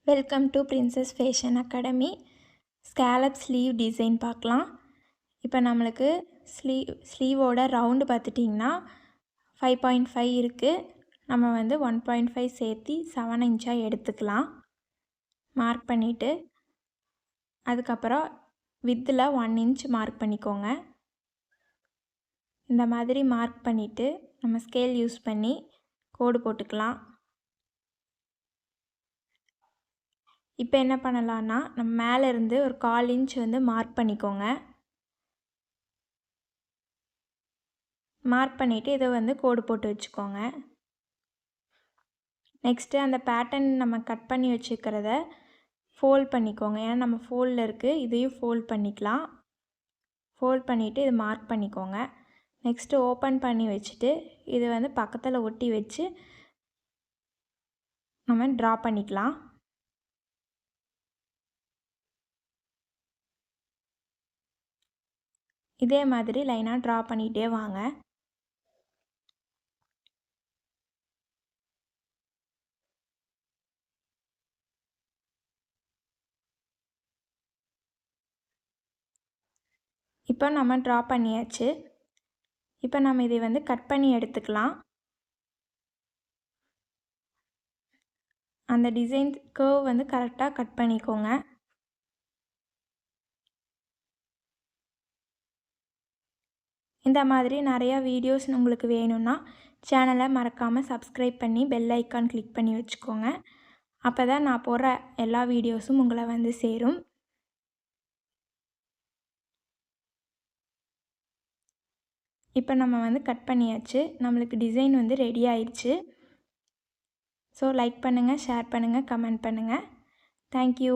Welcome to princess fashion academy. Scallop sleeve design பார்க்கலாம். இப்போ நம்மளுக்கு ஸ்லீவோட ரவுண்டு பார்த்துட்டிங்கன்னா 5.5 இருக்குது. நம்ம 1.5 சேர்த்து 7 இன்ச்சாக எடுத்துக்கலாம். மார்க் பண்ணிவிட்டு அதுக்கப்புறம் வித்தில் 1 இன்ச் மார்க் பண்ணிக்கோங்க. இந்த மாதிரி மார்க் பண்ணிவிட்டு நம்ம ஸ்கேல் யூஸ் பண்ணி கோடு போட்டுக்கலாம். இப்போ என்ன பண்ணலான்னா, நம்ம மேலே இருந்து ஒரு 1/4 இன்ச் மார்க் பண்ணிக்கோங்க. மார்க் பண்ணிவிட்டு இதை கோடு போட்டு வச்சுக்கோங்க. நெக்ஸ்ட்டு அந்த பேட்டர்ன் நம்ம கட் பண்ணி வச்சுக்கிறத ஃபோல்ட் பண்ணிக்கோங்க. ஏன்னா நம்ம ஃபோல்டில் இருக்குது, இதையும் ஃபோல்ட் பண்ணிக்கலாம். ஃபோல்ட் பண்ணிவிட்டு இது மார்க் பண்ணிக்கோங்க. நெக்ஸ்ட்டு ஓப்பன் பண்ணி வச்சுட்டு இது பக்கத்தில் ஒட்டி வச்சு நம்ம ட்ரா பண்ணிக்கலாம். இதே மாதிரி லைனாக ட்ரா பண்ணிகிட்டே வாங்க. இப்போ நம்ம ட்ரா பண்ணியாச்சு. இப்போ நம்ம இதை கட் பண்ணி எடுத்துக்கலாம். அந்த டிசைன் கர்வ் கரெக்டாக கட் பண்ணிக்கோங்க. இந்த மாதிரி நிறையா வீடியோஸ் உங்களுக்கு வேணும்னா சேனலை மறக்காமல் சப்ஸ்கிரைப் பண்ணி பெல் ஐக்கான் கிளிக் பண்ணி வச்சுக்கோங்க. அப்போ தான் நான் போடுற எல்லா வீடியோஸும் உங்களை சேரும். இப்போ நம்ம கட் பண்ணியாச்சு. நம்மளுக்கு டிசைன் ரெடி ஆயிடுச்சு. ஸோ லைக் பண்ணுங்கள், ஷேர் பண்ணுங்கள், கமெண்ட் பண்ணுங்கள். தேங்க்யூ.